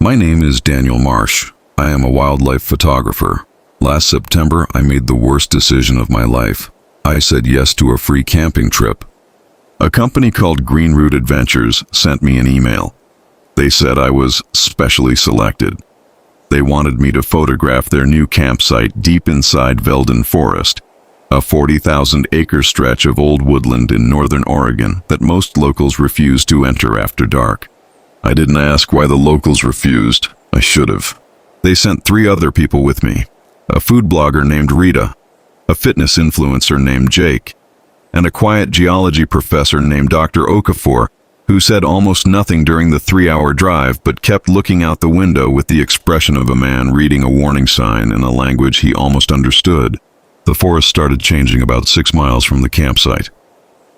My name is Daniel Marsh. I am a wildlife photographer. Last September, I made the worst decision of my life. I said yes to a free camping trip. A company called Green Root Adventures sent me an email. They said I was specially selected. They wanted me to photograph their new campsite deep inside Velden Forest, a 40,000-acre stretch of old woodland in northern Oregon that most locals refuse to enter after dark. I didn't ask why the locals refused. I should have. They sent 3 other people with me. A food blogger named Rita, a fitness influencer named Jake, and a quiet geology professor named Dr. Okafor, who said almost nothing during the 3-hour drive but kept looking out the window with the expression of a man reading a warning sign in a language he almost understood. The forest started changing about 6 miles from the campsite.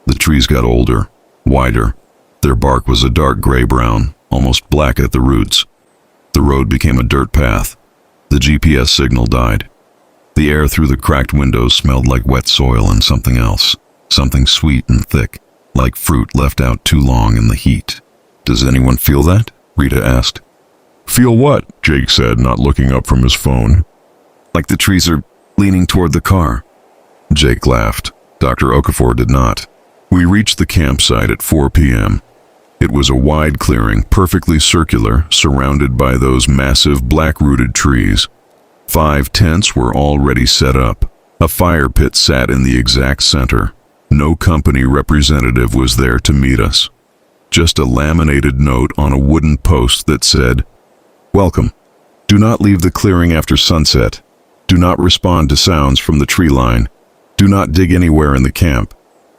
The trees got older, wider. Their bark was a dark gray-brown, almost black at the roots. The road became a dirt path. The GPS signal died. The air through the cracked windows smelled like wet soil and something else, something sweet and thick, like fruit left out too long in the heat. "Does anyone feel that?" Rita asked. "Feel what?" Jake said, not looking up from his phone. "Like the trees are leaning toward the car." Jake laughed. Dr. Okafor did not. We reached the campsite at 4 p.m. It was a wide clearing, perfectly circular, surrounded by those massive black-rooted trees. 5 tents were already set up. A fire pit sat in the exact center. No company representative was there to meet us. Just a laminated note on a wooden post that said, "Welcome. Do not leave the clearing after sunset. Do not respond to sounds from the tree line. Do not dig anywhere in the camp.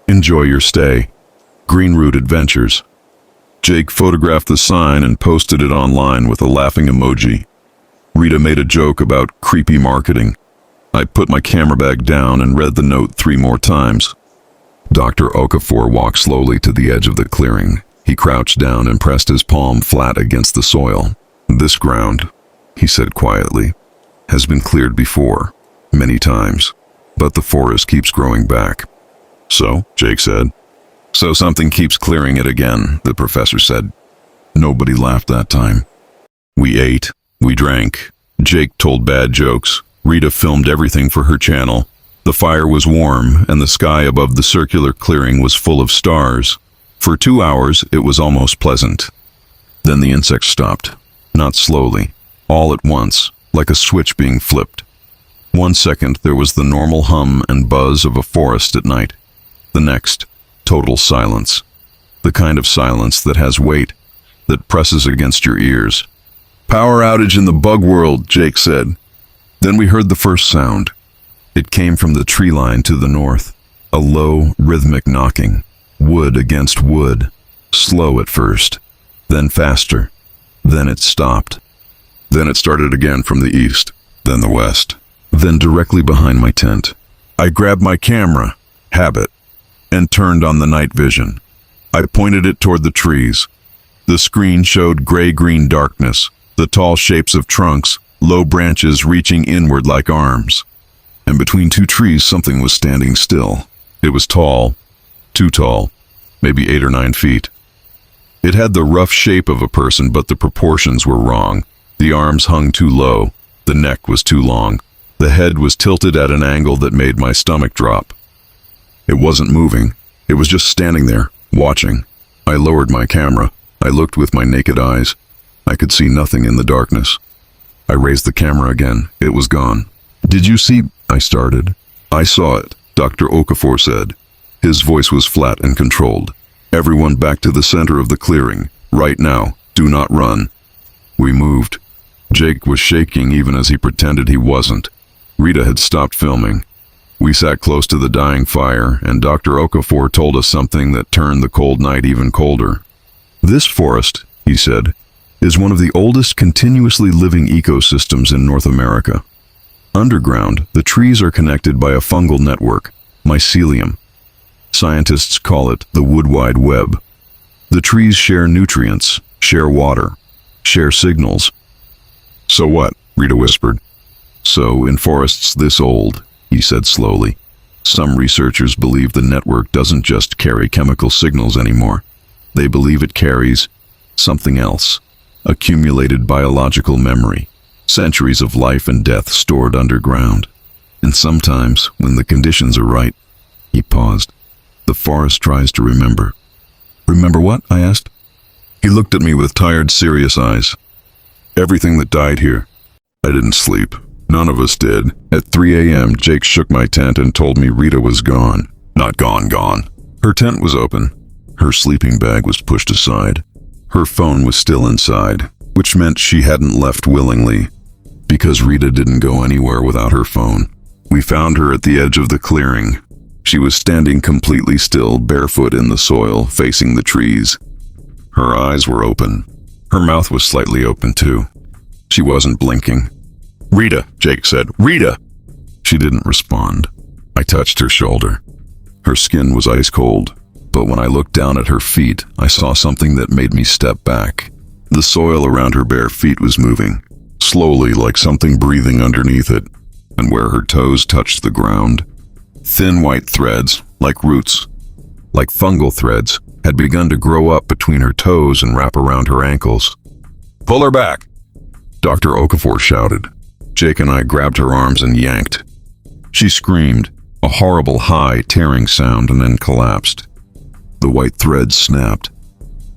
Enjoy your stay. Green Root Adventures." Jake photographed the sign and posted it online with a laughing emoji. Rita made a joke about creepy marketing. I put my camera bag down and read the note 3 more times. Dr. Okafor walked slowly to the edge of the clearing. He crouched down and pressed his palm flat against the soil. "This ground," he said quietly, "has been cleared before, many times, but the forest keeps growing back." "So?" Jake said. "So something keeps clearing it again," the professor said. Nobody laughed that time. We ate, we drank. Jake told bad jokes. Rita filmed everything for her channel. The fire was warm, and the sky above the circular clearing was full of stars. For 2 hours, it was almost pleasant. Then the insects stopped. Not slowly, all at once, like a switch being flipped. 1 second, there was the normal hum and buzz of a forest at night. The next, total silence. The kind of silence that has weight, that presses against your ears. "Power outage in the bug world," Jake said. Then we heard the first sound. It came from the tree line to the north. A low, rhythmic knocking. Wood against wood. Slow at first. Then faster. Then it stopped. Then it started again from the east. Then the west. Then directly behind my tent. I grabbed my camera, habit, and turned on the night vision. I pointed it toward the trees. The screen showed gray-green darkness, the tall shapes of trunks, low branches reaching inward like arms. And between 2 trees, something was standing still. It was tall, too tall, maybe 8 or 9 feet. It had the rough shape of a person, but the proportions were wrong. The arms hung too low, the neck was too long. The head was tilted at an angle that made my stomach drop. It wasn't moving. It was just standing there, watching. I lowered my camera. I looked with my naked eyes. I could see nothing in the darkness. I raised the camera again. It was gone. "Did you see?" I started. "I saw it," Dr. Okafor said. His voice was flat and controlled. "Everyone back to the center of the clearing. Right now. Do not run." We moved. Jake was shaking even as he pretended he wasn't. Rita had stopped filming. We sat close to the dying fire, and Dr. Okafor told us something that turned the cold night even colder. "This forest," he said, "is one of the oldest continuously living ecosystems in North America. Underground, the trees are connected by a fungal network, mycelium. Scientists call it the wood wide web. The trees share nutrients, share water, share signals." "So what?" Rita whispered. "So, in forests this old," he said slowly, "some researchers believe the network doesn't just carry chemical signals anymore. They believe it carries something else. accumulated biological memory, centuries of life and death stored underground. And sometimes, when the conditions are right, he paused. The forest tries to remember. Remember what? I asked. He looked at me with tired, serious eyes. Everything that died here. I didn't sleep. None of us did. At 3 a.m., Jake shook my tent and told me Rita was gone. Not gone. Her tent was open. Her sleeping bag was pushed aside. Her phone was still inside, which meant she hadn't left willingly, because Rita didn't go anywhere without her phone. We found her at the edge of the clearing. She was standing completely still, barefoot in the soil, facing the trees. Her eyes were open. Her mouth was slightly open too. She wasn't blinking. "Rita," Jake said. "Rita!" She didn't respond. I touched her shoulder. Her skin was ice cold, but when I looked down at her feet, I saw something that made me step back. The soil around her bare feet was moving, slowly, like something breathing underneath it, and where her toes touched the ground, thin white threads, like roots, like fungal threads, had begun to grow up between her toes and wrap around her ankles. "Pull her back!" Dr. Okafor shouted. Jake and I grabbed her arms and yanked. She screamed, a horrible high, tearing sound, and then collapsed. The white threads snapped.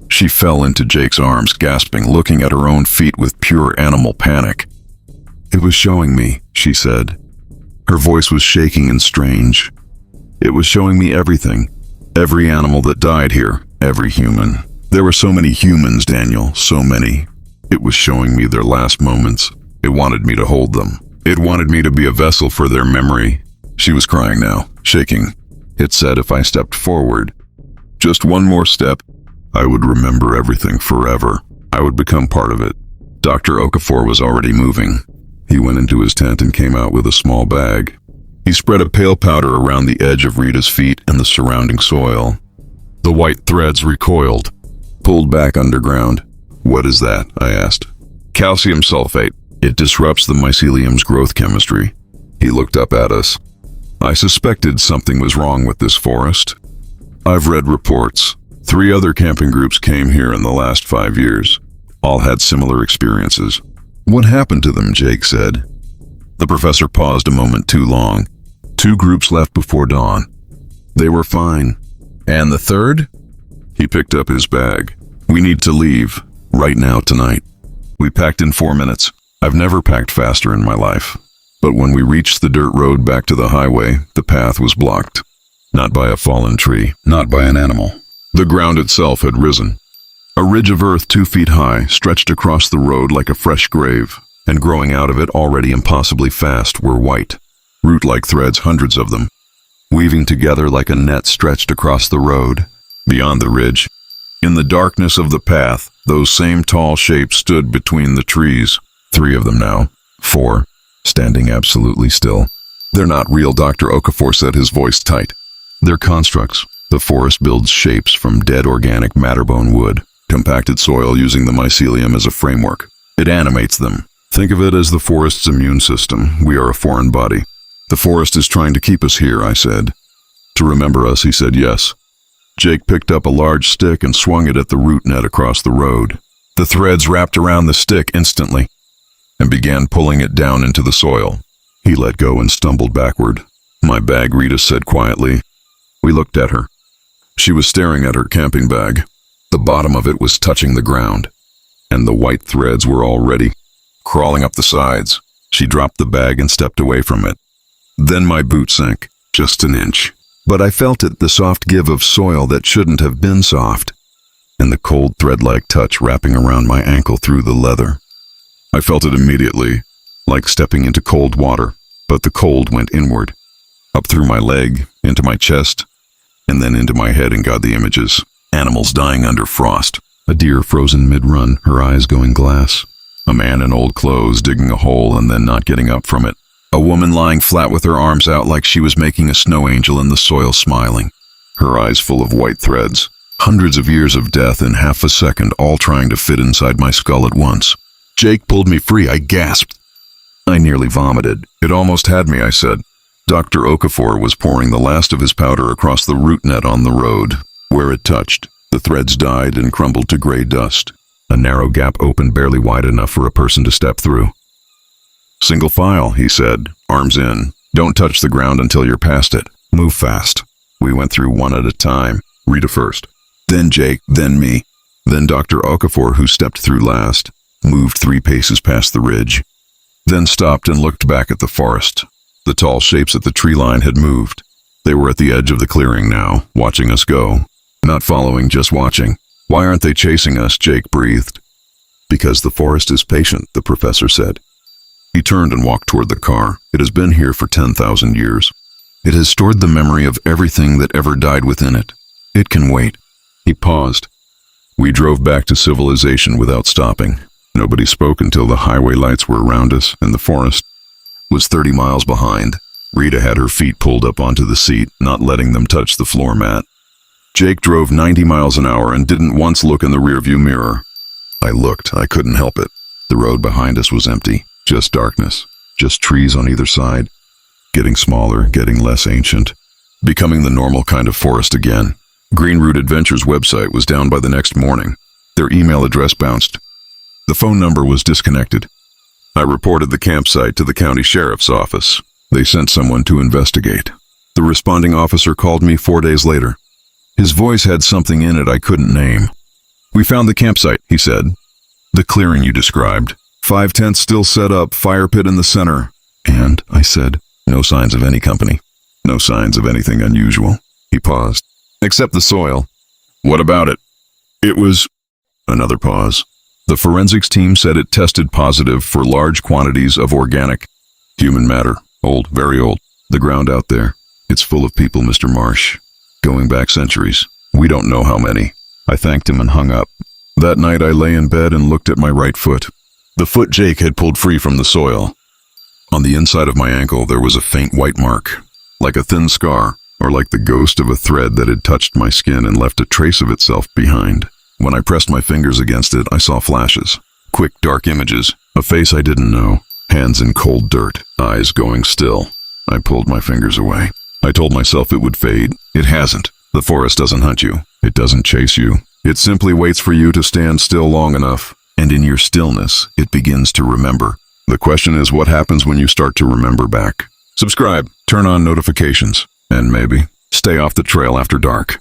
She fell into Jake's arms, gasping, looking at her own feet with pure animal panic. "It was showing me," she said. Her voice was shaking and strange. "It was showing me everything. Every animal that died here. Every human. There were so many humans, Daniel, so many. It was showing me their last moments. It wanted me to hold them. It wanted me to be a vessel for their memory." She was crying now, shaking. It said if I stepped forward, just one more step, I would remember everything forever. I would become part of it. Dr. Okafor was already moving. He went into his tent and came out with a small bag. He spread a pale powder around the edge of Rita's feet and the surrounding soil. The white threads recoiled, pulled back underground. "What is that?" I asked. "Calcium sulfate. It disrupts the mycelium's growth chemistry." He looked up at us. I suspected something was wrong with this forest. "I've read reports. 3 other camping groups came here in the last 5 years. All had similar experiences." "What happened to them?" Jake said. The professor paused a moment too long. 2 groups left before dawn. They were fine. "And the third?" He picked up his bag. "We need to leave. Right now, tonight." We packed in 4 minutes. I've never packed faster in my life. But when we reached the dirt road back to the highway, the path was blocked. Not by a fallen tree, not by an animal. The ground itself had risen. A ridge of earth 2 feet high stretched across the road like a fresh grave, and growing out of it already impossibly fast were white, root-like threads, hundreds of them, weaving together like a net stretched across the road. Beyond the ridge, in the darkness of the path, those same tall shapes stood between the trees. 3 of them now. 4. Standing absolutely still. "They're not real," Dr. Okafor said, his voice tight. "They're constructs. The forest builds shapes from dead organic matterbone wood, compacted soil using the mycelium as a framework. It animates them. Think of it as the forest's immune system. We are a foreign body. The forest is trying to keep us here," I said. "To remember us," he said. "Yes." Jake picked up a large stick and swung it at the root net across the road. The threads wrapped around the stick instantly and began pulling it down into the soil. He let go and stumbled backward. "My bag," Rita said quietly. We looked at her. She was staring at her camping bag. The bottom of it was touching the ground, and the white threads were already crawling up the sides. She dropped the bag and stepped away from it. Then my boot sank, just an inch. But I felt it, the soft give of soil that shouldn't have been soft, and the cold thread-like touch wrapping around my ankle through the leather. I felt it immediately, like stepping into cold water, but the cold went inward, up through my leg, into my chest, and then into my head and got the images. Animals dying under frost, a deer frozen mid-run, her eyes going glass, a man in old clothes digging a hole and then not getting up from it, a woman lying flat with her arms out like she was making a snow angel in the soil smiling, her eyes full of white threads, hundreds of years of death in half a second, all trying to fit inside my skull at once. Jake pulled me free. I gasped. I nearly vomited. "It almost had me," I said. Dr. Okafor was pouring the last of his powder across the root net on the road. Where it touched, the threads died and crumbled to gray dust. A narrow gap opened barely wide enough for a person to step through. "Single file," he said, "arms in. Don't touch the ground until you're past it. Move fast." We went through one at a time. Rita first, then Jake, then me, then Dr. Okafor, who stepped through last, moved 3 paces past the ridge, then stopped and looked back at the forest. The tall shapes at the tree line had moved. They were at the edge of the clearing now, watching us go. Not following, just watching. "Why aren't they chasing us?" Jake breathed. "Because the forest is patient," the professor said. He turned and walked toward the car. "It has been here for 10,000 years. It has stored the memory of everything that ever died within it. It can wait." He paused. We drove back to civilization without stopping. Nobody spoke until the highway lights were around us and the forest was 30 miles behind. Rita had her feet pulled up onto the seat, not letting them touch the floor mat. Jake drove 90 miles an hour and didn't once look in the rearview mirror. I looked. I couldn't help it. The road behind us was empty. Just darkness. Just trees on either side. Getting smaller, getting less ancient. Becoming the normal kind of forest again. Green Root Adventures' website was down by the next morning. Their email address bounced. The phone number was disconnected. I reported the campsite to the county sheriff's office. They sent someone to investigate. The responding officer called me 4 days later. His voice had something in it I couldn't name. "We found the campsite," he said. "The clearing you described. 5 tents still set up, fire pit in the center." "And," I said, "no signs of any company. No signs of anything unusual." He paused. "Except the soil." "What about it?" "It was..." Another pause. "The forensics team said it tested positive for large quantities of organic human matter. Old, very old. The ground out there. It's full of people, Mr. Marsh. Going back centuries. We don't know how many." I thanked him and hung up. That night I lay in bed and looked at my right foot. The foot Jake had pulled free from the soil. On the inside of my ankle there was a faint white mark, like a thin scar, or like the ghost of a thread that had touched my skin and left a trace of itself behind. When I pressed my fingers against it, I saw flashes. Quick, dark images. A face I didn't know. Hands in cold dirt. Eyes going still. I pulled my fingers away. I told myself it would fade. It hasn't. The forest doesn't hunt you. It doesn't chase you. It simply waits for you to stand still long enough. And in your stillness, it begins to remember. The question is, what happens when you start to remember back? Subscribe, turn on notifications, and maybe stay off the trail after dark.